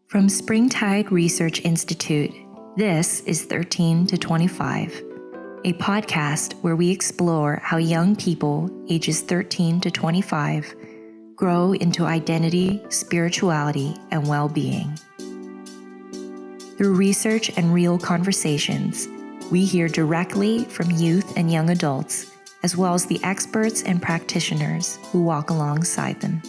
From Springtide Research Institute, this is 13 to 25, a podcast where we explore how young people ages 13 to 25 grow into identity, spirituality, and well-being. Through research and real conversations, we hear directly from youth and young adults, as well as the experts and practitioners who walk alongside them.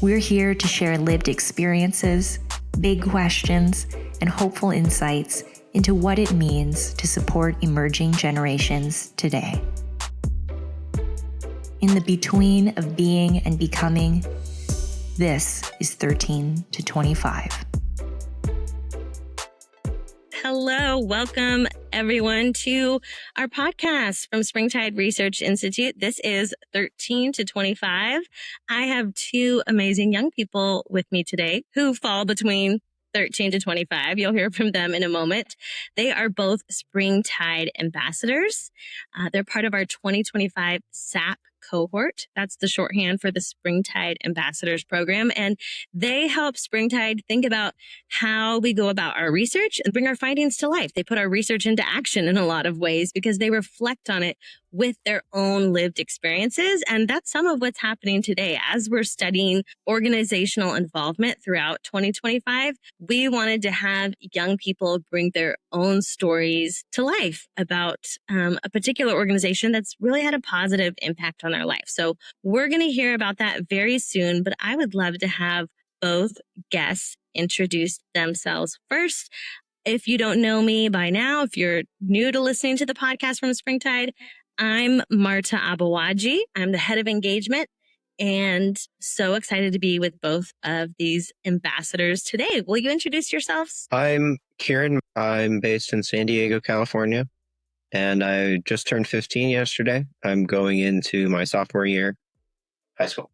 We're here to share lived experiences, big questions, and hopeful insights into what it means to support emerging generations today. In the between of being and becoming, this is 13 to 25. Hello, welcome everyone to our podcast from Springtide Research Institute. This is 13 to 25. I have two amazing young people with me today who fall between 13 to 25. You'll hear from them in a moment. They are both Springtide Ambassadors. They're part of our 2025 SAP cohort. That's the shorthand for the Springtide Ambassadors Program. And they help Springtide think about how we go about our research and bring our findings to life. They put our research into action in a lot of ways because they reflect on it with their own lived experiences. And that's some of what's happening today. As we're studying organizational involvement throughout 2025, we wanted to have young people bring their own stories to life about a particular organization that's really had a positive impact on their life. So we're going to hear about that very soon, but I would love to have both guests introduce themselves first. If you don't know me by now, if you're new to listening to the podcast from Springtide, I'm Marte Aboagye. I'm the head of engagement and so excited to be with both of these ambassadors today. Will you introduce yourselves? I'm Kieran. I'm based in San Diego, California, and I just turned 15 yesterday. I'm going into my sophomore year high school.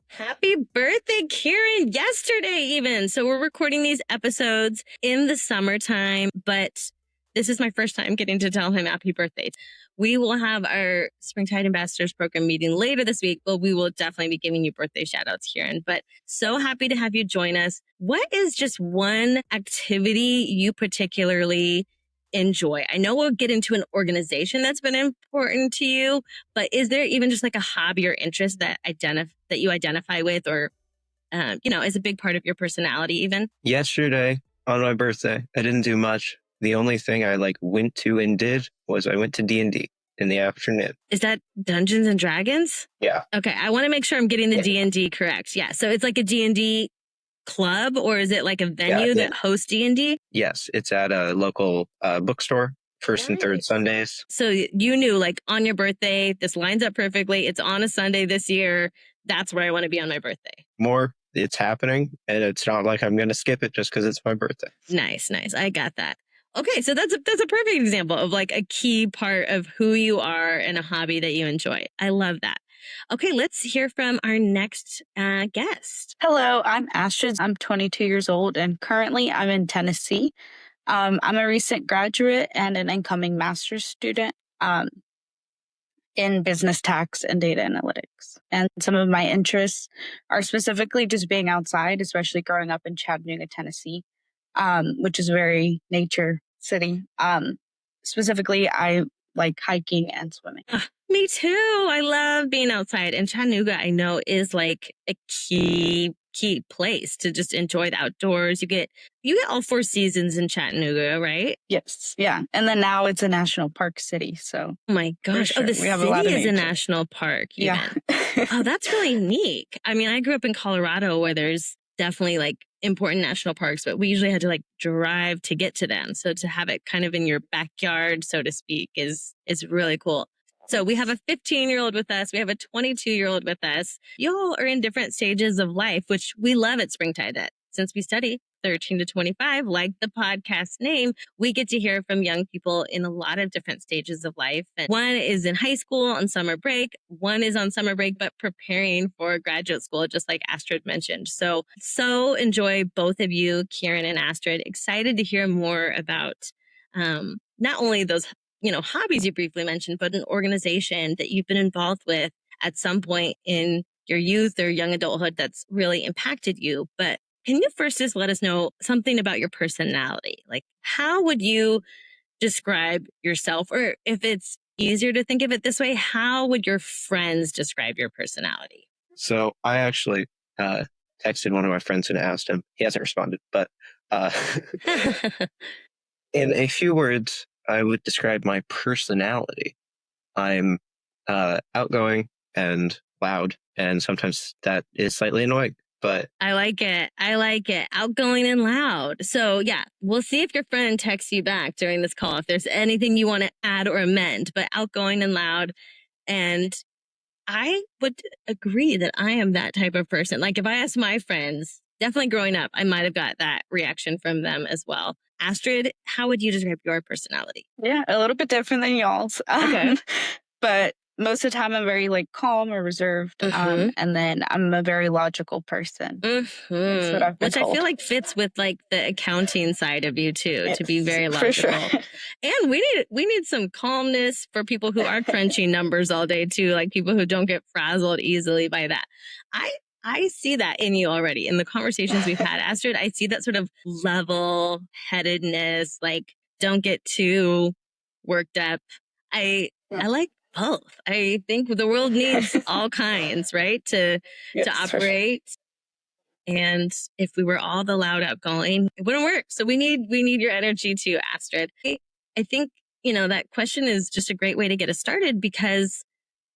Happy birthday, Kieran, yesterday even. So we're recording these episodes in the summertime, but this is my first time getting to tell him happy birthday. We will have our Springtide Ambassadors Program meeting later this week, but we will definitely be giving you birthday shout outs, Kieran. But so happy to have you join us. What is just one activity you particularly enjoy? I know we'll get into an organization that's been important to you, but is there even just like a hobby or interest that you identify with or, is a big part of your personality even? Yesterday on my birthday, I didn't do much. The only thing I went to and did was I went to D&D in the afternoon. Is that Dungeons and Dragons? Yeah. Okay. I want to make sure I'm getting the D&D correct. Yeah. So it's like a D&D club, or is it like a venue that hosts D&D? Yes. It's at a local bookstore, first and third Sundays. So you knew on your birthday, this lines up perfectly. It's on a Sunday this year. That's where I want to be on my birthday. It's happening, and it's not like I'm going to skip it just because it's my birthday. Nice. I got that. Okay, so that's a perfect example of a key part of who you are and a hobby that you enjoy. I love that. Okay, let's hear from our next guest. Hello, I'm Astrid. I'm 22 years old and currently I'm in Tennessee. I'm a recent graduate and an incoming master's student in business tax and data analytics. And some of my interests are specifically just being outside, especially growing up in Chattanooga, Tennessee. Which is a very nature city. Specifically, I like hiking and swimming. Me too. I love being outside. And Chattanooga, I know, is a key place to just enjoy the outdoors. You get all 4 seasons in Chattanooga, right? Yes. Yeah. And then now it's a national park city. So, oh my gosh. Sure. The city is a national park. Even. Yeah. Oh, that's really neat. I mean, I grew up in Colorado where there's definitely important national parks, but we usually had to drive to get to them. So to have it kind of in your backyard, so to speak, is really cool. So we have a 15-year-old with us. We have a 22-year-old with us. Y'all are in different stages of life, which we love at Springtide. That since we study 13 to 25, like the podcast name, we get to hear from young people in a lot of different stages of life. And one is in high school on summer break. One is on summer break, but preparing for graduate school, just like Astrid mentioned. So enjoy both of you, Kieran and Astrid. Excited to hear more about not only those hobbies you briefly mentioned, but an organization that you've been involved with at some point in your youth or young adulthood that's really impacted you. But can you first just let us know something about your personality? Like, how would you describe yourself? Or if it's easier to think of it this way, how would your friends describe your personality? So I actually texted one of my friends and asked him. He hasn't responded, but in a few words, I would describe my personality. I'm outgoing and loud, and sometimes that is slightly annoying. But I like it. I like it. Outgoing and loud. So yeah, we'll see if your friend texts you back during this call, if there's anything you want to add or amend, but outgoing and loud. And I would agree that I am that type of person. Like if I asked my friends, definitely growing up, I might have got that reaction from them as well. Astrid, how would you describe your personality? Yeah, a little bit different than y'all's. Okay. But most of the time I'm very like calm or reserved. Mhm. And then I'm a very logical person. That's what I've been Which I told. feel like fits with like the accounting side of you too, to be Yes, very for sure. logical. And we need some calmness for people who are crunching numbers all day too, like people who don't get frazzled easily by that. I see that in you already in the conversations we've had, Astrid. I see that sort of level headedness, like don't get too worked up. I like both. I think the world needs all kinds, right? To Yes, for sure. operate. And if we were all the loud outgoing, it wouldn't work. So we need your energy too, Astrid. I think, that question is just a great way to get us started because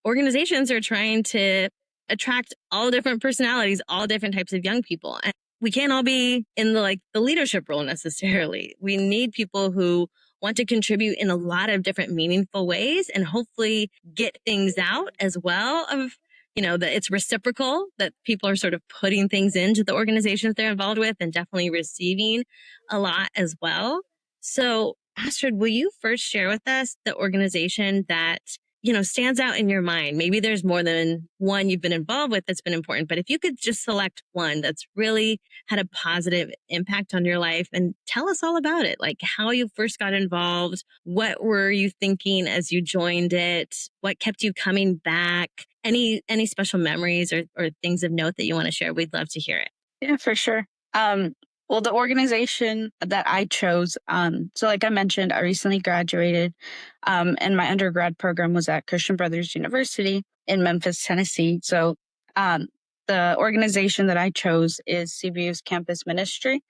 organizations are trying to attract all different personalities, all different types of young people. And we can't all be in the leadership role necessarily. We need people who want to contribute in a lot of different meaningful ways and hopefully get things out as well of that it's reciprocal, that people are sort of putting things into the organizations they're involved with and definitely receiving a lot as well. So Astrid, will you first share with us the organization that stands out in your mind? Maybe there's more than one you've been involved with that's been important, but if you could just select one that's really had a positive impact on your life and tell us all about it, like how you first got involved, what were you thinking as you joined it, what kept you coming back, any special memories or things of note that you want to share, we'd love to hear it. Yeah, for sure. Well, the organization that I chose, so like I mentioned, I recently graduated, and my undergrad program was at Christian Brothers University in Memphis, Tennessee. So the organization that I chose is CBU's campus ministry.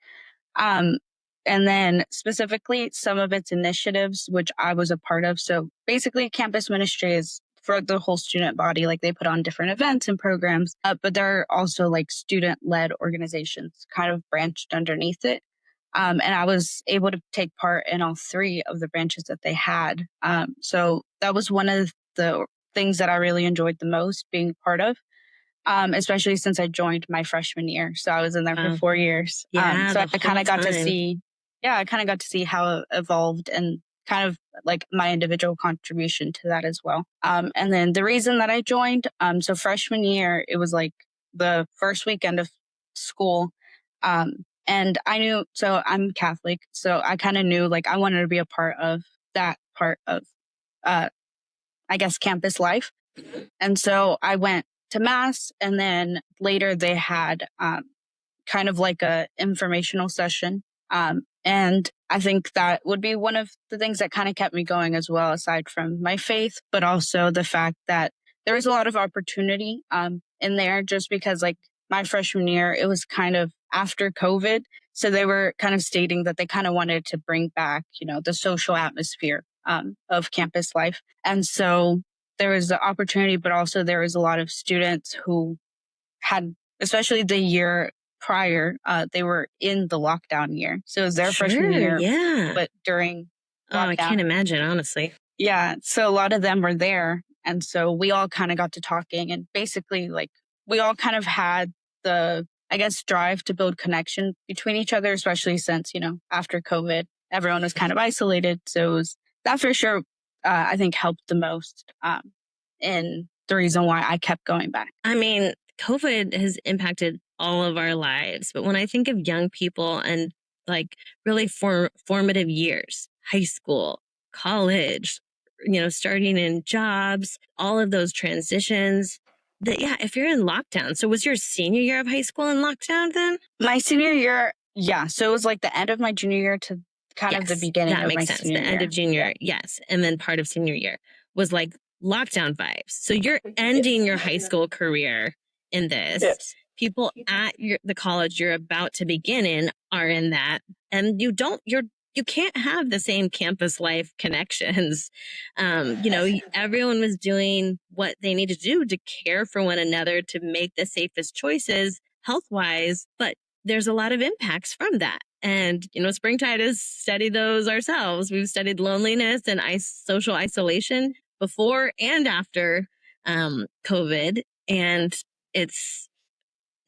And then specifically some of its initiatives, which I was a part of. So basically campus ministry is for the whole student body, like they put on different events and programs, but there are also like student-led organizations kind of branched underneath it. And I was able to take part in all three of the branches that they had. So that was one of the things that I really enjoyed the most being part of, especially since I joined my freshman year. So I was in there for 4 years. Yeah, so I the kind whole of got to time. see, I kind of got to see how it evolved and kind of like my individual contribution to that as well. And then the reason that I joined, so freshman year, it was like the first weekend of school. And I knew, so I'm Catholic, so I kind of knew like I wanted to be a part of that part of, I guess, campus life. And so I went to mass, and then later they had kind of like a informational session. And I think that would be one of the things that kind of kept me going as well, aside from my faith, but also the fact that there was a lot of opportunity in there just because like my freshman year, it was kind of after COVID. So they were kind of stating that they kind of wanted to bring back, the social atmosphere of campus life. And so there was the opportunity, but also there was a lot of students who had, especially the year prior, they were in the lockdown year. So it was their freshman year, Yeah. but during lockdown. I can't imagine, honestly. Yeah. So a lot of them were there. And so we all kind of got to talking, and basically like we all kind of had the, I guess, drive to build connection between each other, especially since, after COVID, everyone was kind of isolated. So it was, that for sure, I think helped the most in the reason why I kept going back. I mean, COVID has impacted all of our lives, but when I think of young people and like really formative years, high school, college, starting in jobs, all of those transitions, if you're in lockdown, so was your senior year of high school in lockdown then? My senior year, yeah. So it was like the end of my junior year to kind of the beginning that of makes my sense. senior The year. end of junior, yes. And then part of senior year was like lockdown vibes. So you're ending your high school career in this. Yes. People at the college you're about to begin in are in that. And you can't have the same campus life connections. Everyone was doing what they needed to do to care for one another, to make the safest choices health-wise, but there's a lot of impacts from that. And, Springtide has studied those ourselves. We've studied loneliness and social isolation before and after COVID. And it's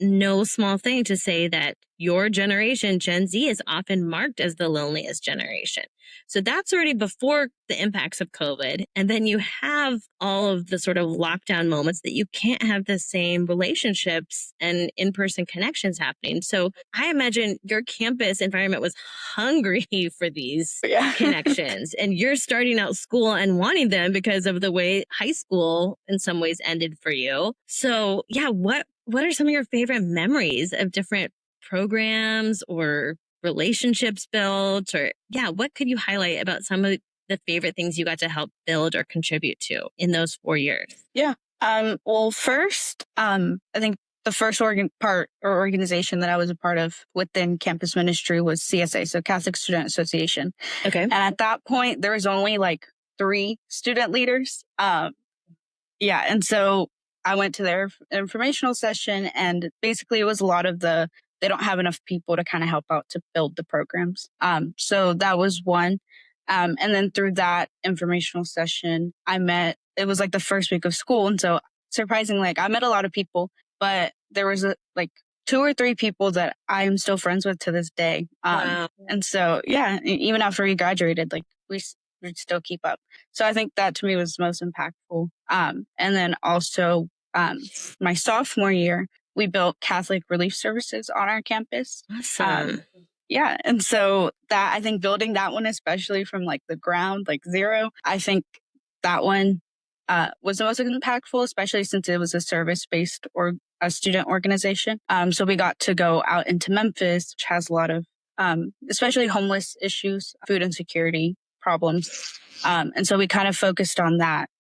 no small thing to say that your generation, Gen Z, is often marked as the loneliest generation. So that's already before the impacts of COVID. And then you have all of the sort of lockdown moments that you can't have the same relationships and in-person connections happening. So I imagine your campus environment was hungry for these connections. And you're starting out school and wanting them because of the way high school in some ways ended for you. So yeah, what are some of your favorite memories of different programs or relationships built? Or what could you highlight about some of the favorite things you got to help build or contribute to in those 4 years? Yeah. Well, first, I think the first organization that I was a part of within campus ministry was CSA, so Catholic Student Association. Okay. And at that point, there was only like 3 student leaders. And so I went to their informational session, and basically it was a lot of they don't have enough people to kind of help out to build the programs. So that was one. And then through that informational session, it was like the first week of school. And so surprisingly, I met a lot of people, but there was 2 or 3 people that I am still friends with to this day. Wow. And so, even after we graduated, we still keep up. So I think that to me was most impactful. And then also my sophomore year, we built Catholic relief services on our campus. Awesome. And so that, I think building that one, especially from the ground, zero, I think that one was the most impactful, especially since it was a service-based or a student organization. So we got to go out into Memphis, which has a lot of, especially homeless issues, food insecurity problems. And so we kind of focused on that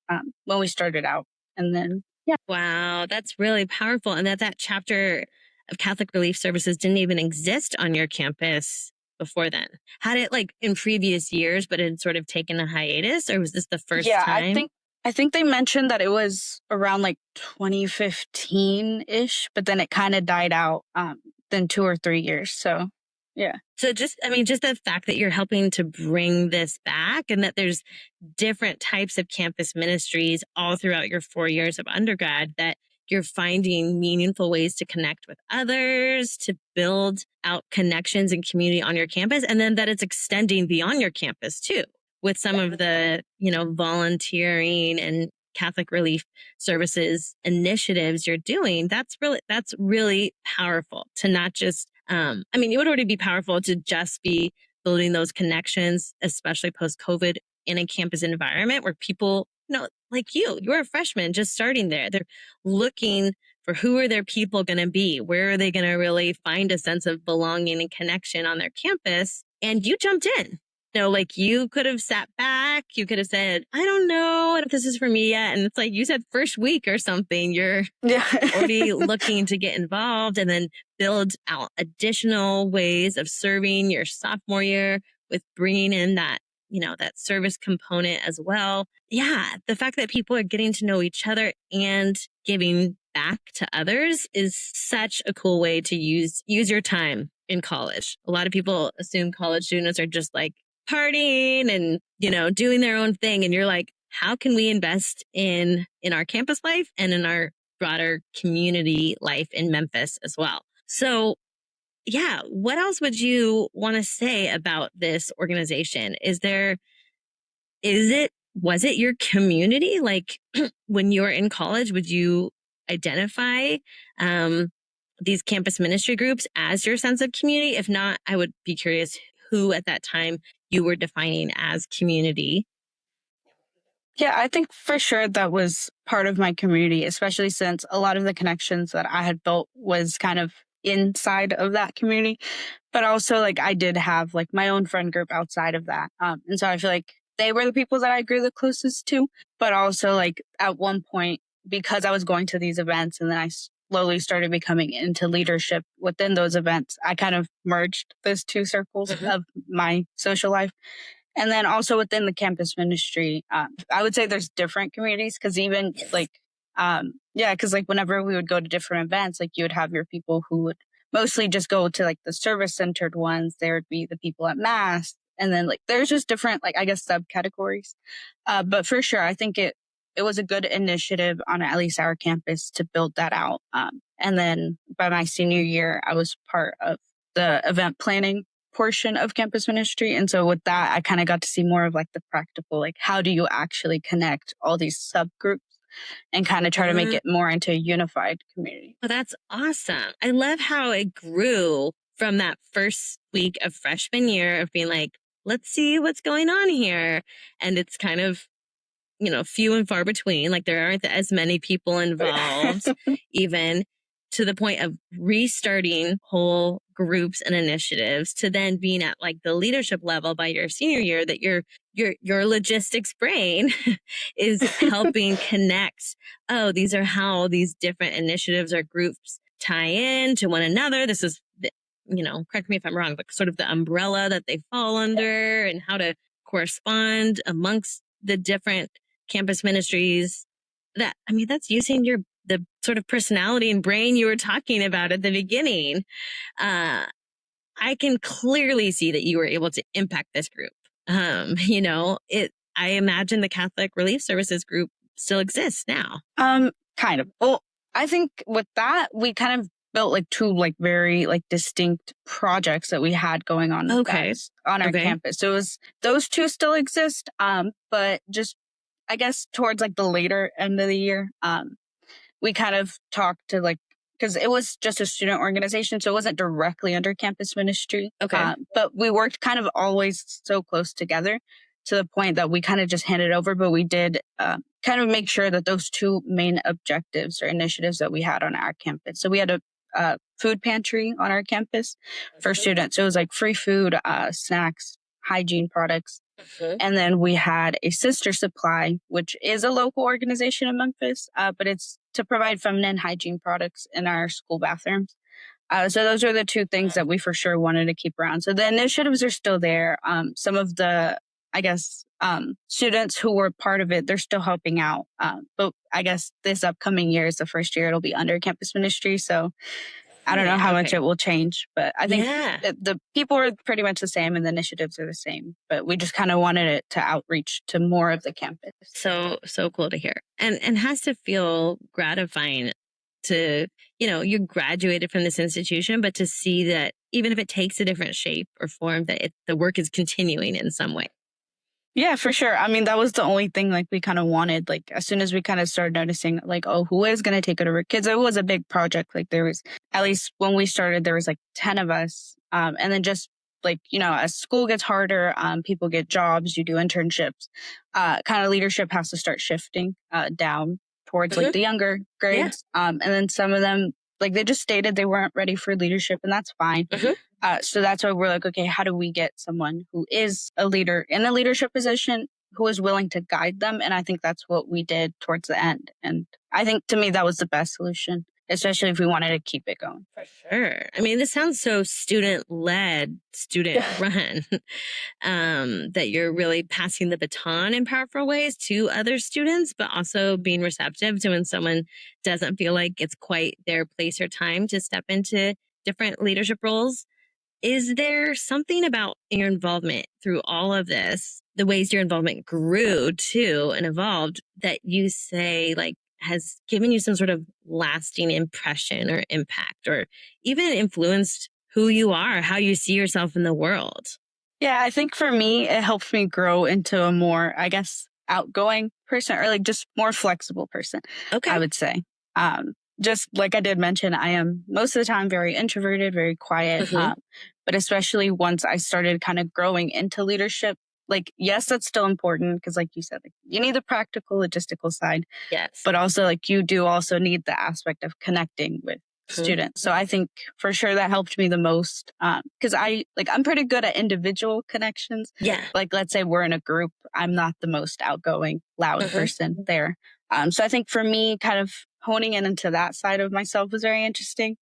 when we started out. And then, Wow, that's really powerful. And that chapter of Catholic Relief Services didn't even exist on your campus before then. Had it in previous years, but it had sort of taken a hiatus, or was this the first time? I think they mentioned that it was around 2015-ish, but then it kind of died out then 2 or 3 years. So, yeah. So just the fact that you're helping to bring this back, and that there's different types of campus ministries all throughout your 4 years of undergrad, that you're finding meaningful ways to connect with others, to build out connections and community on your campus, and then that it's extending beyond your campus too, with some of the, volunteering and Catholic Relief Services initiatives you're doing. That's really powerful to not just, it would already be powerful to just be building those connections, especially post-COVID, in a campus environment where people, like you're a freshman just starting there. They're looking for who are their people going to be? Where are they going to really find a sense of belonging and connection on their campus? And you jumped in. You could have sat back. You could have said, I don't know if this is for me yet. And it's you said first week or something, you're already looking to get involved and then build out additional ways of serving your sophomore year with bringing in that, that service component as well. Yeah. The fact that people are getting to know each other and giving back to others is such a cool way to use your time in college. A lot of people assume college students are just partying and, doing their own thing. And you're how can we invest in our campus life and in our broader community life in Memphis as well? So yeah, what else would you want to say about this organization? Was it your community? When you were in college, would you identify these campus ministry groups as your sense of community? If not, I would be curious who at that time you were defining as community. Yeah, I think for sure that was part of my community, especially since a lot of the connections that I had built was kind of inside of that community. But also, like, I did have like my own friend group outside of that. And so I feel like they were the people that I grew the closest to. But also, like, at one point, because I was going to these events and then I slowly started becoming into leadership within those events, I kind of merged those two circles of my social life. And then also within the campus ministry, I would say there's different communities because even like, because like whenever we would go to different events, like you would have your people who would mostly just go to like the service centered ones. There would be the people at mass. And then like there's just different, like, I guess, subcategories. But for sure, I think it was a good initiative on at least our campus to build that out. And then by my senior year, I was part of the event planning portion of campus ministry. And so with that, I kind of got to see more of like the practical, like how do you actually connect all these subgroups and kind of try to make it more into a unified community. Well, that's awesome. I love how it grew from that first week of freshman year of being like, let's see what's going on here. And it's kind of, few and far between. Like there aren't as many people involved, even to the point of restarting whole groups and initiatives to then being at like the leadership level by your senior year that your logistics brain is helping connect. Oh, these are how these different initiatives or groups tie in to one another. This is, correct me if I'm wrong, but sort of the umbrella that they fall under and how to correspond amongst the different campus ministries. That's using the sort of personality and brain you were talking about at the beginning. I can clearly see that you were able to impact this group. I imagine the Catholic Relief Services group still exists now. Kind of. Well, I think with that, we kind of built like two like very like distinct projects that we had going on on our campus. So it was, those two still exist. But just, I guess, towards like the later end of the year, we kind of talked to like, because it was just a student organization, so it wasn't directly under campus ministry. Okay. But we worked kind of always so close together to the point that we kind of just handed over, but we did kind of make sure that those two main objectives or initiatives that we had on our campus. So we had a food pantry on our campus for students. So it was like free food, snacks, hygiene products. And then we had a sister supply, which is a local organization in Memphis, but it's to provide feminine hygiene products in our school bathrooms. So those are the two things that we for sure wanted to keep around. So the initiatives are still there. Some of the, I guess, students who were part of it, they're still helping out. But I guess this upcoming year is the first year it'll be under campus ministry. So I don't know how much it will change, but I think the people are pretty much the same and the initiatives are the same, but we just kind of wanted it to outreach to more of the campus. So cool to hear. And has to feel gratifying to, you graduated from this institution, but to see that even if it takes a different shape or form, that the work is continuing in some way. Yeah, for sure. I mean, that was the only thing like we kind of wanted. Like as soon as we kind of started noticing like, oh, who is going to take it over? Because it was a big project. Like there was, at least when we started, there was like 10 of us. And then just like, as school gets harder, people get jobs, you do internships, kind of leadership has to start shifting down towards like the younger grades. And then some of them, like they just stated they weren't ready for leadership, and that's fine. So that's why we're like, okay, how do we get someone who is a leader in a leadership position who is willing to guide them? And I think that's what we did towards the end. And I think to me, that was the best solution, especially if we wanted to keep it going. For sure. I mean, this sounds so student-led, student-run, that you're really passing the baton in powerful ways to other students, but also being receptive to when someone doesn't feel like it's quite their place or time to step into different leadership roles. Is there something about your involvement through all of this, the ways your involvement grew too and evolved, that you say like has given you some sort of lasting impression or impact, or even influenced who you are, how you see yourself in the world? Yeah, I think for me, it helped me grow into a more, I guess, outgoing person, or like just more flexible person, I would say. Just like I did mention, I am most of the time very introverted, very quiet. But especially once I started kind of growing into leadership, like, yes, that's still important because, like you said, like, you need the practical, logistical side, Yes. but also like you do also need the aspect of connecting with Mhm. students. So I think for sure that helped me the most because I'm pretty good at individual connections. Yeah. Like, let's say we're in a group, I'm not the most outgoing, loud Mhm. person there. So I think for me, kind of honing in into that side of myself was very interesting.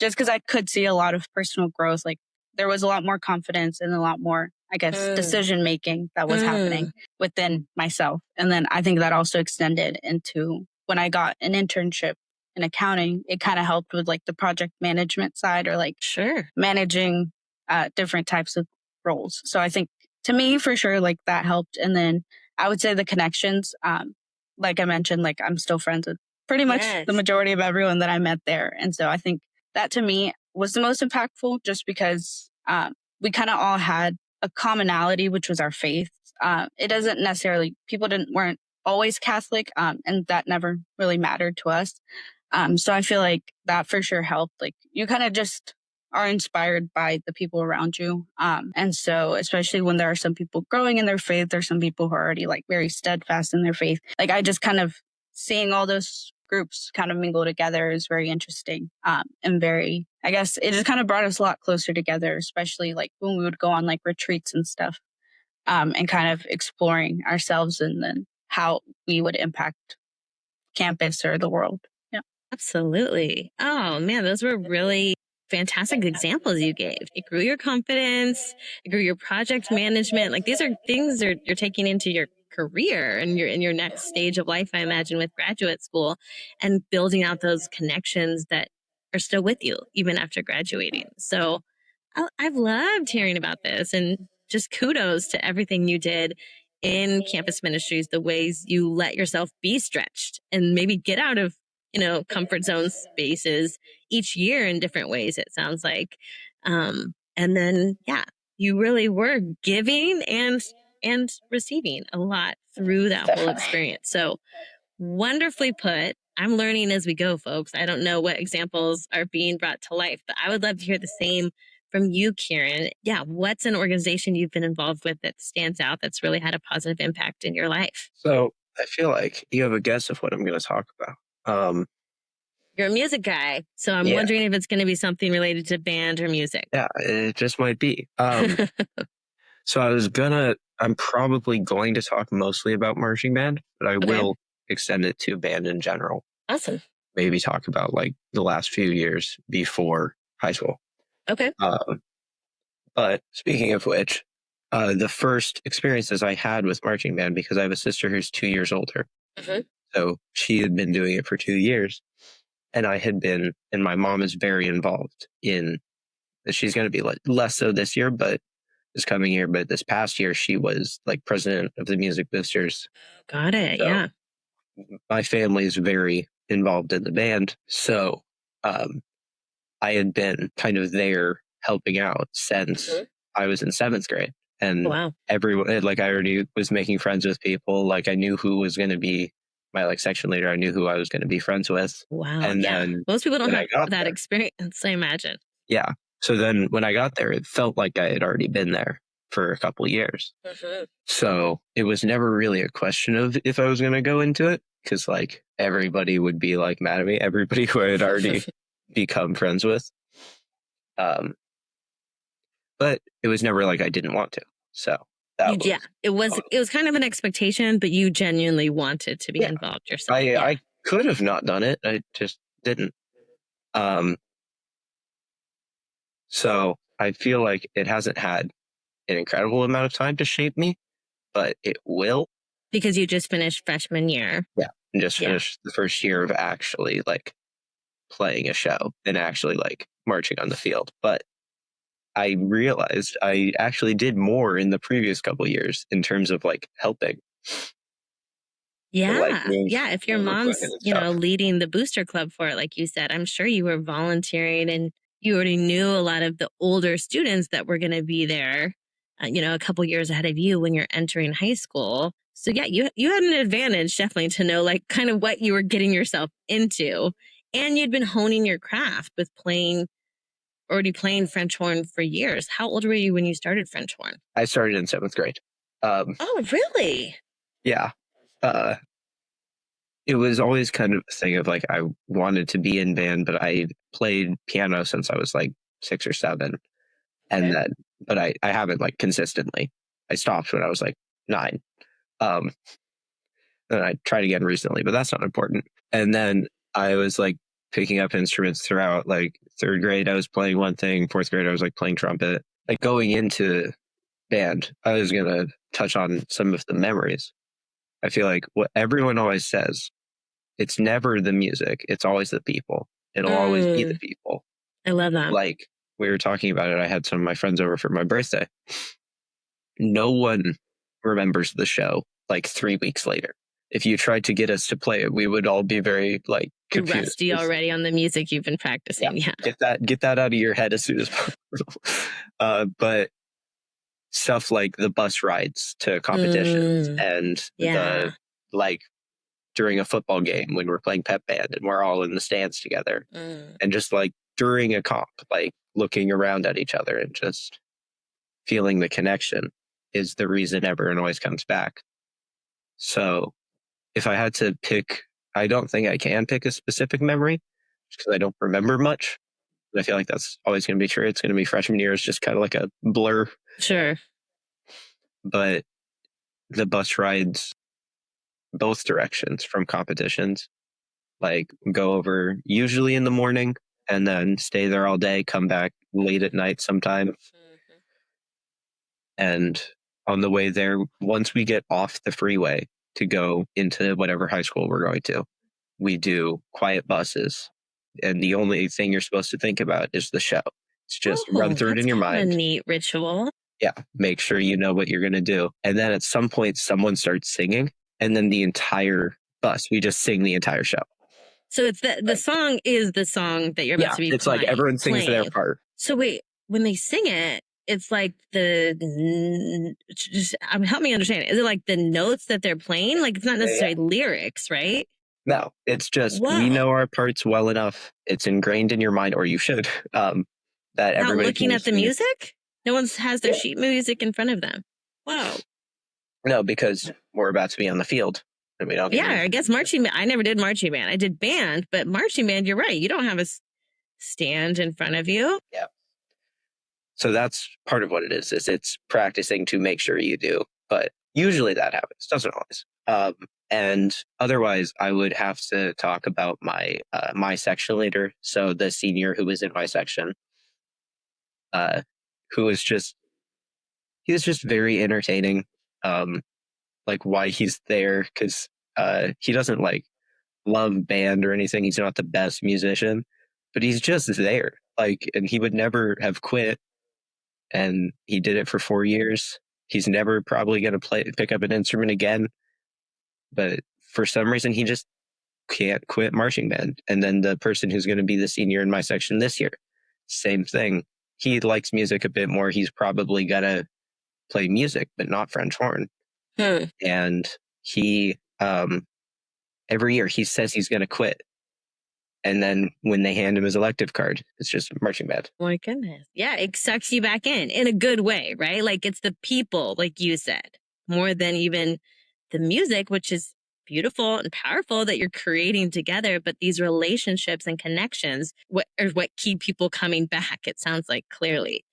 Just because I could see a lot of personal growth. Like, there was a lot more confidence and a lot more, I guess, decision making that was happening within myself. And then I think that also extended into when I got an internship in accounting. It kind of helped with like the project management side, or like Sure. managing different types of roles. So I think to me, for sure, like that helped. And then I would say the connections, like I mentioned, like I'm still friends with pretty much Yes. the majority of everyone that I met there. And so I think that to me was the most impactful, just because we kind of all had a commonality, which was our faith. It doesn't necessarily, people weren't always Catholic, and that never really mattered to us. So I feel like that for sure helped. Like, you kind of just are inspired by the people around you. And so, especially when there are some people growing in their faith, there's some people who are already like very steadfast in their faith. Like, I just kind of seeing all those groups kind of mingle together is very interesting. And very, I guess it just kind of brought us a lot closer together, especially like when we would go on like retreats and stuff, and kind of exploring ourselves and then how we would impact campus or the world. Yeah. Absolutely. Oh man, those were really fantastic examples you gave. It grew your confidence, it grew your project management. Like, these are things you're taking into your career and you're in your next stage of life, I imagine, with graduate school, and building out those connections that are still with you even after graduating. So I've loved hearing about this, and just kudos to everything you did in campus ministries, the ways you let yourself be stretched and maybe get out of, comfort zone spaces each year in different ways, it sounds like. And then, yeah, you really were giving and receiving a lot through that whole Definitely. experience. So wonderfully put. I'm learning as we go, folks. I don't know what examples are being brought to life, but I would love to hear the same from you, Kieran. Yeah, what's an organization you've been involved with that stands out, that's really had a positive impact in your life? So I feel like you have a guess of what I'm going to talk about. You're a music guy, so I'm Yeah. wondering if it's going to be something related to band or music. Yeah, it just might be. So I'm probably going to talk mostly about marching band, but I will extend it to band in general. Awesome. Maybe talk about like the last few years before high school. Okay. But speaking of which, the first experiences I had with marching band, because I have a sister who's 2 years older. Mhm. So she had been doing it for 2 years, and and my mom is very involved in, she's going to be less so this year, but this coming year. But this past year, she was like president of the Music Boosters. Got it. So Yeah. my family is very involved in the band. So I had been kind of there helping out since I was in 7th grade. And Wow. everyone, like, I already was making friends with people. Like, I knew who was going to be my like section leader. I knew who I was going to be friends with. Wow. And Yeah. then Most people don't when I have got that there- experience, I imagine. Yeah. So then when I got there, it felt like I had already been there for a couple years. So it was never really a question of if I was going to go into it, because like everybody would be like mad at me, everybody who I had already become friends with. But it was never like I didn't want to. So Yeah, it was kind of an expectation, but you genuinely wanted to be Yeah. involved yourself. I could have not done it. I just didn't. So I feel like it hasn't had an incredible amount of time to shape me, but it will. Because you just finished freshman year. Yeah. And just finished the first year of actually like playing a show and actually like marching on the field. But I realized I actually did more in the previous couple years in terms of like helping. Yeah. Like, Yeah. If your mom's, leading the booster club for it, like you said, I'm sure you were volunteering and you already knew a lot of the older students that were going to be there, a couple years ahead of you when you're entering high school. So yeah, you had an advantage definitely to know like kind of what you were getting yourself into. And you'd been honing your craft with playing already playing French horn for years. How old were you when you started French horn? I started in 7th grade. Oh, really? Yeah. It was always kind of a thing of like, I wanted to be in band, but I played piano since I was like 6 or 7. And Okay. then, but I haven't like consistently. I stopped when I was like 9. And I tried again recently, but that's not important. And then I was like picking up instruments throughout like 3rd grade. I was playing one thing. 4th grade, I was like playing trumpet. Like going into band, I was going to touch on some of the memories. I feel like what everyone always says, it's never the music. It's always the people. It'll always be the people. I love that. Like we were talking about it. I had some of my friends over for my birthday. No one remembers the show like 3 weeks later. If you tried to get us to play it, we would all be very like confused. Rusty already on the music you've been practicing. Yeah. Get that out of your head as soon as possible. But stuff like the bus rides to competitions and the like during a football game when we're playing pep band and we're all in the stands together and just like during a comp, like looking around at each other and just feeling the connection is the reason everyone always comes back. So if I had to pick, I don't think I can pick a specific memory because I don't remember much. But I feel like that's always going to be true. It's going to be freshman year. It's just kind of like a blur. Sure. But the bus rides both directions from competitions, like go over usually in the morning and then stay there all day, come back late at night sometimes. And on the way there, once we get off the freeway to go into whatever high school we're going to, we do quiet buses. And the only thing you're supposed to think about is the show. It's just run through it in your mind. A neat ritual. Yeah. Make sure you know what you're going to do. And then at some point, someone starts singing. And then the entire bus, we just sing the entire show. So it's the song is the song that you're about to be it's playing. Like everyone sings their part. So wait, when they sing it, it's like help me understand. Is it like the notes that they're playing? Like it's not necessarily lyrics, right? No, it's just we know our parts well enough. It's ingrained in your mind, or you should. That everybody not looking at the music. No one has their sheet music in front of them. Wow. No, because we're about to be on the field. And we don't I guess marching band. I never did marching band. I did band, but marching band, you're right. You don't have a stand in front of you. Yeah. So that's part of what it is it's practicing to make sure you do. But usually that happens. Doesn't always. And otherwise, I would have to talk about my section leader. So the senior who was in my section, who was just, he was just very entertaining. Like why he's there, because he doesn't like love band or anything. He's not the best musician, but he's just there. Like, and he would never have quit. And he did it for 4 years. He's never probably going to pick up an instrument again. But for some reason, he just can't quit marching band. And then the person who's going to be the senior in my section this year, same thing. He likes music a bit more. He's probably going to play music, but not French horn. And he, every year he says he's going to quit. And then when they hand him his elective card, it's just marching band. Oh my goodness. Yeah, it sucks you back in a good way, right? Like it's the people, like you said, more than even the music, which is beautiful and powerful that you're creating together. But these relationships and connections are what keep people coming back, it sounds like clearly.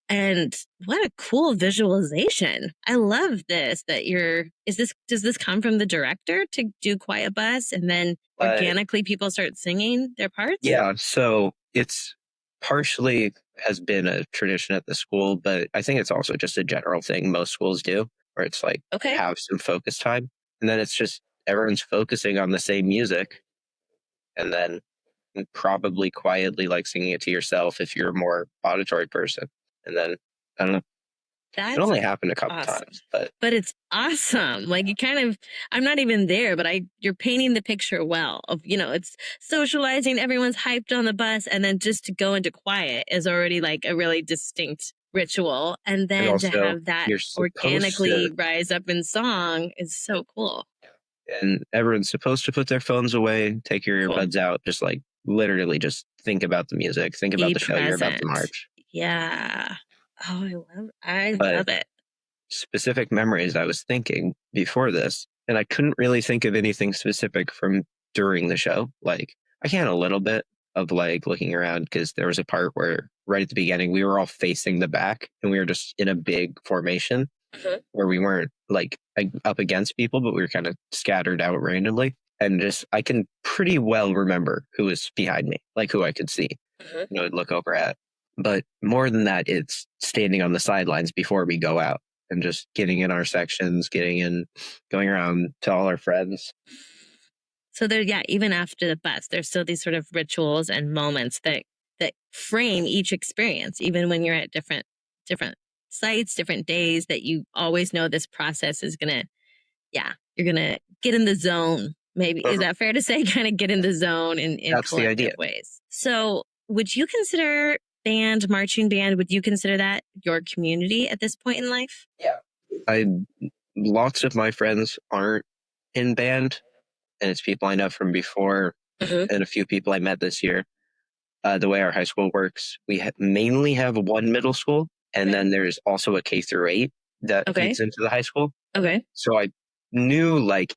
And what a cool visualization. I love this, does this come from the director to do Quiet Bus and then organically people start singing their parts? Yeah. So it's partially has been a tradition at the school, but I think it's also just a general thing most schools do where it's like have some focus time. And then it's just everyone's focusing on the same music and then probably quietly like singing it to yourself if you're a more auditory person. And then, I don't know, it only happened a couple times. But it's awesome. Like you kind of, I'm not even there, but you're painting the picture well of, it's socializing, everyone's hyped on the bus. And then just to go into quiet is already like a really distinct ritual. And then to have that organically rise up in song is so cool. And everyone's supposed to put their phones away, take your earbuds out, just like literally just think about the music, think about Be the show you're about to present. march. Yeah. Oh, I But love it. specific memories, I was thinking before this, and I couldn't really think of anything specific from during the show. Like, I can a little bit of like looking around, because there was a part where right at the beginning we were all facing the back and we were just in a big formation where we weren't like up against people, but we were kind of scattered out randomly. And just I can pretty well remember who was behind me, like who I could see, look over at. But more than that, it's standing on the sidelines before we go out and just getting in our sections, going around to all our friends. So there, yeah, even after the bus, there's still these sort of rituals and moments that frame each experience, even when you're at different sites, different days, that you always know this process is gonna, you're gonna get in the zone. Maybe is that fair to say? Kind of get in the zone in That's the idea. collective ways. So would you consider marching band, would you consider that your community at this point in life? Yeah. Lots of my friends aren't in band, and it's people I know from before and a few people I met this year. The way our high school works, we mainly have one middle school, and then there's also a K through 8 that feeds into the high school. Okay. So I knew like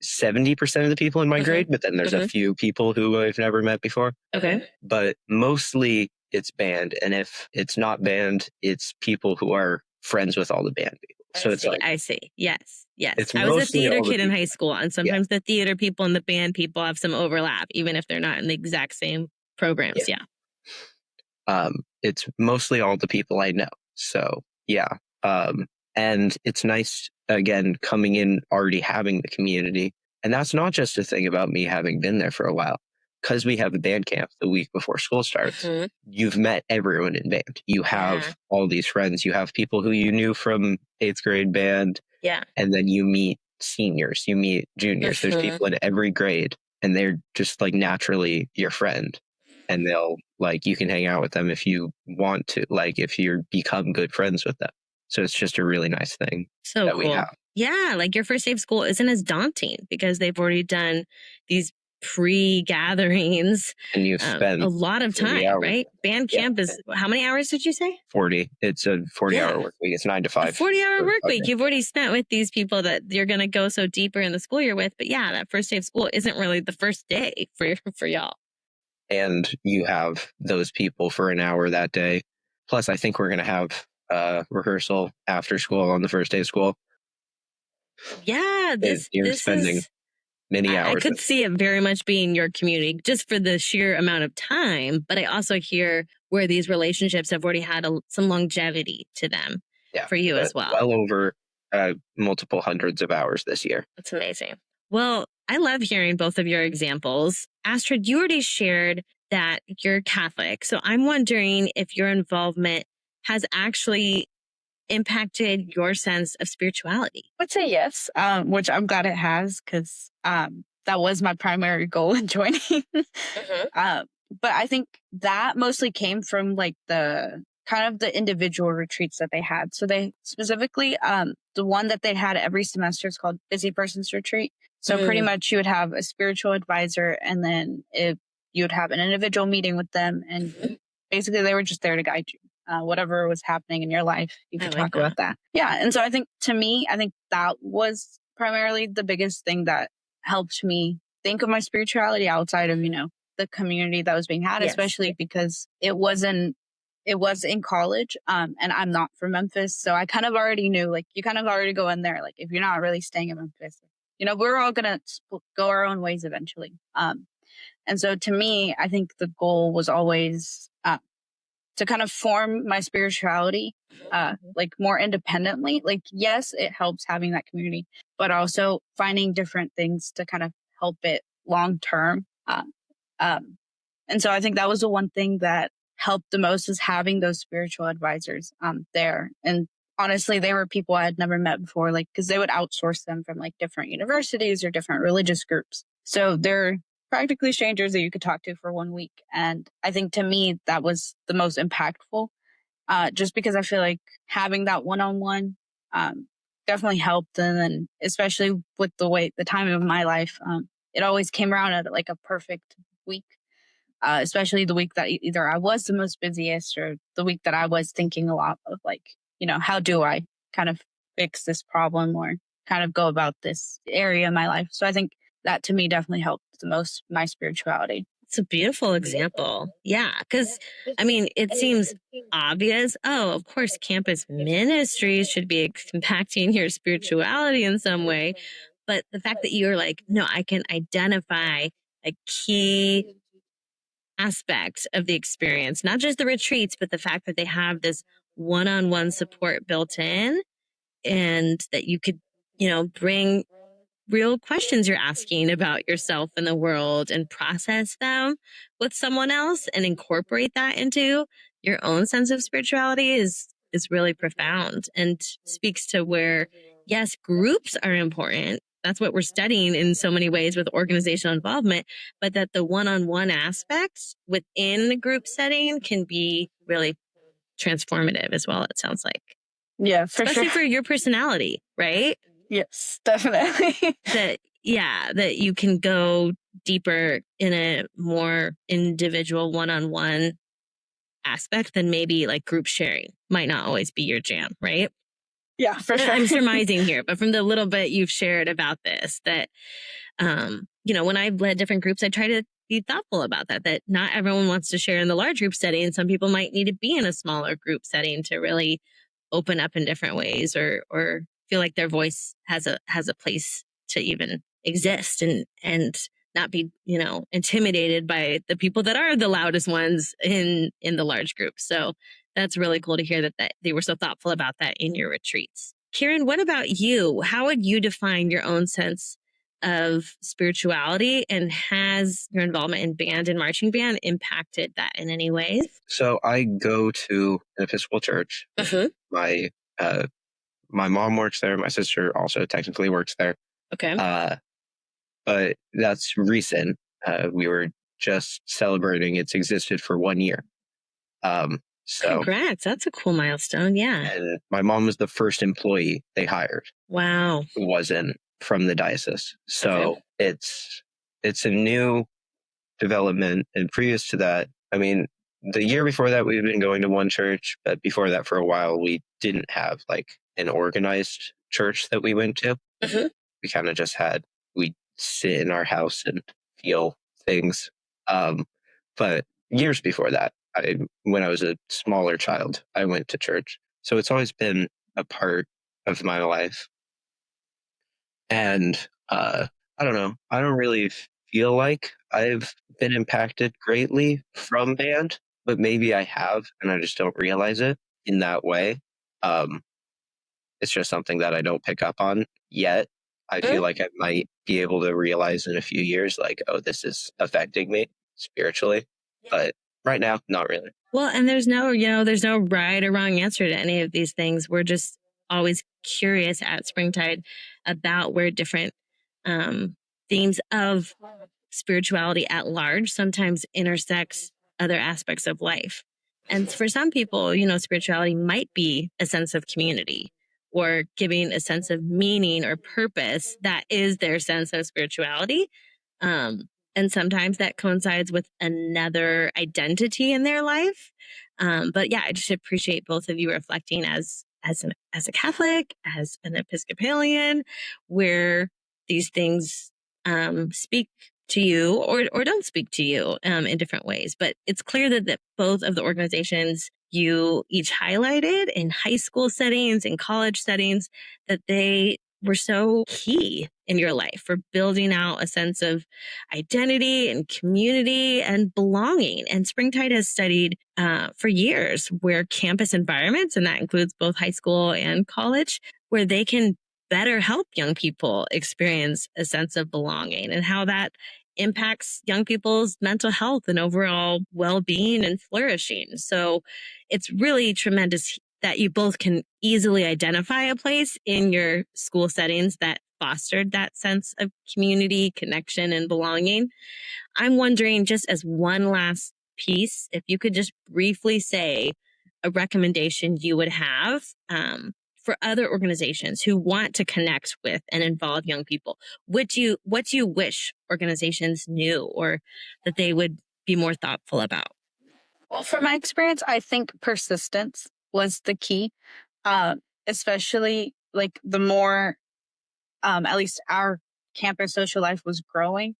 70% of the people in my grade, but then there's a few people who I've never met before. Okay. But mostly it's band. And if it's not band, it's people who are friends with all the band people. So I see. Yes. It's I was a mostly theater all the kid in people. high school, and sometimes the theater people and the band people have some overlap, even if they're not in the exact same programs. Yeah. It's mostly all the people I know. So yeah. And it's nice, again, coming in already having the community. And that's not just a thing about me having been there for a while. Because we have a band camp the week before school starts, you've met everyone in band. You have all these friends. You have people who you knew from 8th grade band. Yeah. And then you meet seniors, you meet juniors. There's people in every grade, and they're just like naturally your friend. And they'll like, you can hang out with them if you want to, like if you become good friends with them. So it's just a really nice thing that cool. we have. Yeah, like your first day of school isn't as daunting because they've already done these pre-gatherings. And you spend a lot of time, right? Band camp is, how many hours did you say? 40. It's a 40-hour work week. It's 9 to 5. 40-hour work week. You've already spent with these people that you're going to go so deeper in the school year with. But yeah, that first day of school isn't really the first day for y'all. And you have those people for an hour that day. Plus, I think we're going to have rehearsal after school on the first day of school. Yeah, you're spending many hours. I could see it very much being your community just for the sheer amount of time. But I also hear where these relationships have already had some longevity to them for you as well. Well over multiple hundreds of hours this year. That's amazing. Well, I love hearing both of your examples. Astrid, you already shared that you're Catholic. So I'm wondering if your involvement has actually impacted your sense of spirituality. I would say yes, which I'm glad it has, because that was my primary goal in joining. But I think that mostly came from like the kind of the individual retreats that they had. So they specifically, the one that they had every semester is called Busy Person's Retreat. So pretty much you would have a spiritual advisor, and then if you would have an individual meeting with them, and basically they were just there to guide you. Whatever was happening in your life, you could talk about that. Yeah. And so I think to me, I think that was primarily the biggest thing that helped me think of my spirituality outside of, the community that was being had, especially because it was in college. And I'm not from Memphis. So I kind of already knew, like, you kind of already go in there, like, if you're not really staying in Memphis, we're all going to go our own ways eventually. And so to me, I think the goal was always to kind of form my spirituality, like more independently. Like, yes, it helps having that community, but also finding different things to kind of help it long term. And so I think that was the one thing that helped the most, is having those spiritual advisors there. And honestly, they were people I had never met before, like, because they would outsource them from like different universities or different religious groups. So they're practically strangers that you could talk to for 1 week. And I think to me, that was the most impactful, just because I feel like having that one-on-one definitely helped. And then especially with the time of my life, it always came around at like a perfect week. especially the week that either I was the most busiest or the week that I was thinking a lot of like, how do I kind of fix this problem or kind of go about this area in my life. So I think that to me definitely helped the most my spirituality. It's a beautiful example. Yeah. Because, I mean, it seems obvious. Oh, of course, campus ministries should be impacting your spirituality in some way. But the fact that you're like, no, I can identify a key aspect of the experience, not just the retreats, but the fact that they have this one-on-one support built in and that you could, bring real questions you're asking about yourself and the world and process them with someone else and incorporate that into your own sense of spirituality is really profound and speaks to where, yes, groups are important. That's what we're studying in so many ways with organizational involvement, but that the one-on-one aspects within the group setting can be really transformative as well, it sounds like. Yeah, for especially sure. for your personality, right? Yes, definitely. that you can go deeper in a more individual one-on-one aspect than maybe like group sharing might not always be your jam, right? Yeah, for sure. I'm surmising here, but from the little bit you've shared about this, that, when I've led different groups, I try to be thoughtful about that not everyone wants to share in the large group setting. And some people might need to be in a smaller group setting to really open up in different ways or feel like their voice has a place to even exist and not be, intimidated by the people that are the loudest ones in the large group. So that's really cool to hear that they were so thoughtful about that in your retreats. Kieran, what about you? How would you define your own sense of spirituality, and has your involvement in band and marching band impacted that in any ways? So I go to an Episcopal church. My mom works there. My sister also technically works there. Okay. But that's recent. We were just celebrating its existed for 1 year. So congrats. That's a cool milestone. Yeah. And my mom was the first employee they hired. Wow. Who wasn't from the diocese. So it's a new development. And previous to that, I mean, the year before that, we've been going to one church, but before that, for a while, we didn't have like an organized church that we went to. We kind of just we'd sit in our house and feel things. But years before that, when I was a smaller child, I went to church. So it's always been a part of my life. And I don't know. I don't really feel like I've been impacted greatly from band, but maybe I have, and I just don't realize it in that way. It's just something that I don't pick up on yet. I feel like I might be able to realize in a few years, like, oh, this is affecting me spiritually. But right now, not really. Well, and there's no right or wrong answer to any of these things. We're just always curious at Springtide about where different themes of spirituality at large sometimes intersects other aspects of life. And for some people, spirituality might be a sense of community or giving a sense of meaning or purpose. That is their sense of spirituality. And sometimes that coincides with another identity in their life. But yeah, I just appreciate both of you reflecting as a Catholic, as an Episcopalian, where these things speak to you or don't speak to you in different ways. But it's clear that both of the organizations you each highlighted in high school settings and college settings, that they were so key in your life for building out a sense of identity and community and belonging. And Springtide has studied for years where campus environments, and that includes both high school and college, where they can better help young people experience a sense of belonging and how that impacts young people's mental health and overall well-being and flourishing. So it's really tremendous that you both can easily identify a place in your school settings that fostered that sense of community, connection, and belonging. I'm wondering, just as one last piece, if you could just briefly say a recommendation you would have for other organizations who want to connect with and involve young people. What do you wish organizations knew or that they would be more thoughtful about? Well, from my experience, I think persistence was the key, especially like the more, at least our campus social life was growing.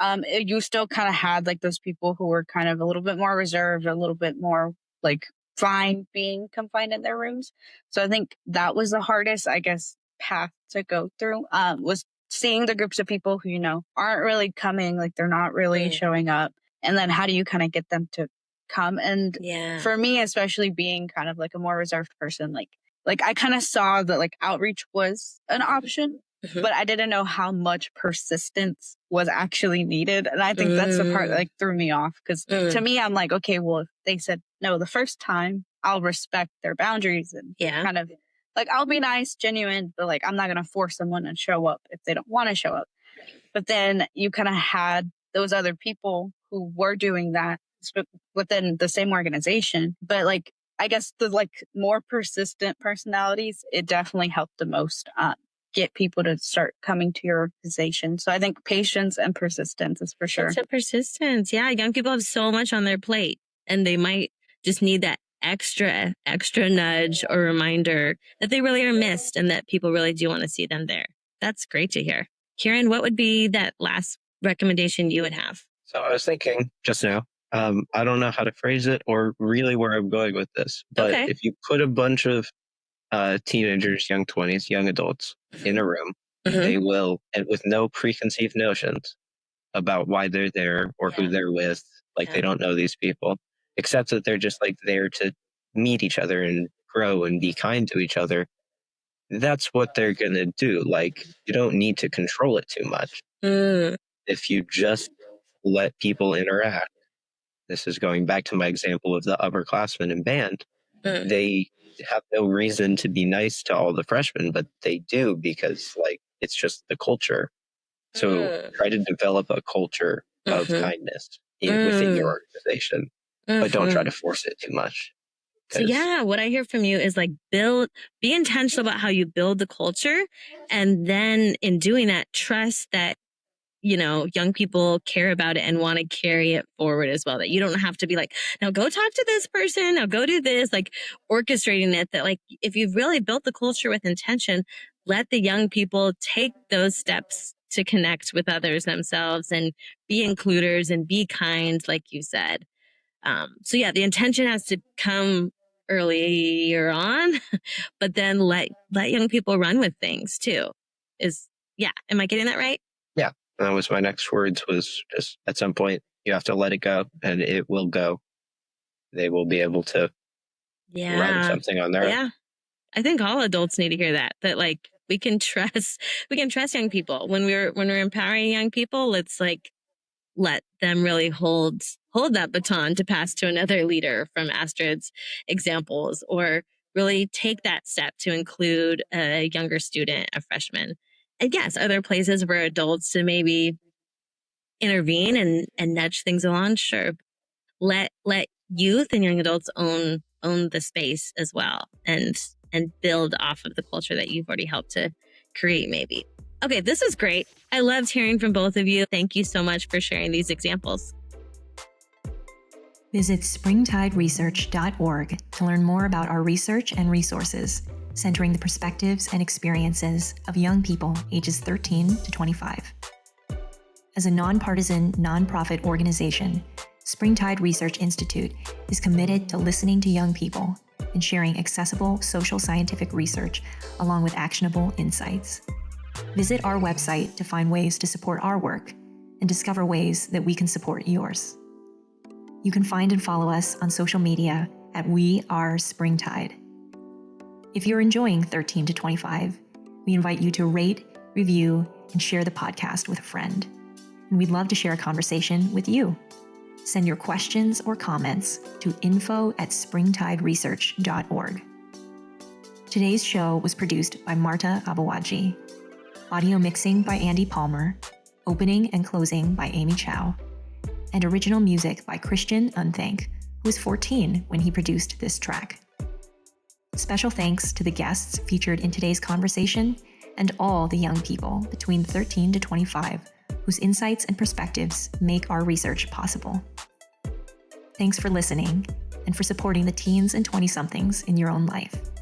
You still kind of had like those people who were kind of a little bit more reserved, a little bit more like fine being confined in their rooms. So I think that was the hardest, I guess, path to go through, was seeing the groups of people who, aren't really coming, like they're not really showing up. And then how do you kind of get them to come? And for me, especially being kind of like a more reserved person, like I kind of saw that like outreach was an option, but I didn't know how much persistence was actually needed. And I think that's the part that like threw me off. Because to me, I'm like, okay, well, if they said no the first time, I'll respect their boundaries and kind of like, I'll be nice, genuine, but like, I'm not going to force someone to show up if they don't want to show up. But then you kind of had those other people who were doing that within the same organization. But like, I guess the like more persistent personalities, it definitely helped the most get people to start coming to your organization. So I think patience and persistence is for sure. Persistence. Yeah. Young people have so much on their plate and they might just need that extra nudge or reminder that they really are missed and that people really do want to see them there. That's great to hear. Kieran, what would be that last recommendation you would have? So I was thinking just now, I don't know how to phrase it or really where I'm going with this, but if you put a bunch of teenagers, young 20s, young adults in a room, they will, and with no preconceived notions about why they're there or who they're with, like they don't know these people, except that they're just like there to meet each other and grow and be kind to each other. That's what they're going to do. Like, you don't need to control it too much. If you just let people interact. This is going back to my example of the upperclassmen in band. They have no reason to be nice to all the freshmen, but they do because like it's just the culture. So try to develop a culture of kindness within your organization, but don't try to force it too much. So what I hear from you is like be intentional about how you build the culture. And then in doing that, trust that, young people care about it and want to carry it forward as well. That you don't have to be like, now go talk to this person, now go do this, like orchestrating it. That like, if you've really built the culture with intention, let the young people take those steps to connect with others themselves and be includers and be kind, like you said. So the intention has to come earlier on, but then let young people run with things too. Am I getting that right? Yeah. That was my next words, was just at some point you have to let it go and it will go. They will be able to run something on their own. I think all adults need to hear that like we can trust young people when we're empowering young people. Let's like let them really hold that baton to pass to another leader from Astrid's examples, or really take that step to include a younger student, a freshman. And yes, other places where adults to maybe intervene and nudge things along. Sure. Let youth and young adults own the space as well and build off of the culture that you've already helped to create maybe. Okay, this was great. I loved hearing from both of you. Thank you so much for sharing these examples. Visit springtideresearch.org to learn more about our research and resources, centering the perspectives and experiences of young people ages 13 to 25. As a nonpartisan, nonprofit organization, Springtide Research Institute is committed to listening to young people and sharing accessible social scientific research along with actionable insights. Visit our website to find ways to support our work and discover ways that we can support yours. You can find and follow us on social media at We Are Springtide. If you're enjoying 13 to 25, we invite you to rate, review, and share the podcast with a friend. And we'd love to share a conversation with you. Send your questions or comments to info@springtideresearch.org. Today's show was produced by Marte Aboagye. Audio mixing by Andy Palmer, opening and closing by Amy Chow, and original music by Christian Unthank, who was 14 when he produced this track. Special thanks to the guests featured in today's conversation and all the young people between 13 to 25 whose insights and perspectives make our research possible. Thanks for listening and for supporting the teens and 20-somethings in your own life.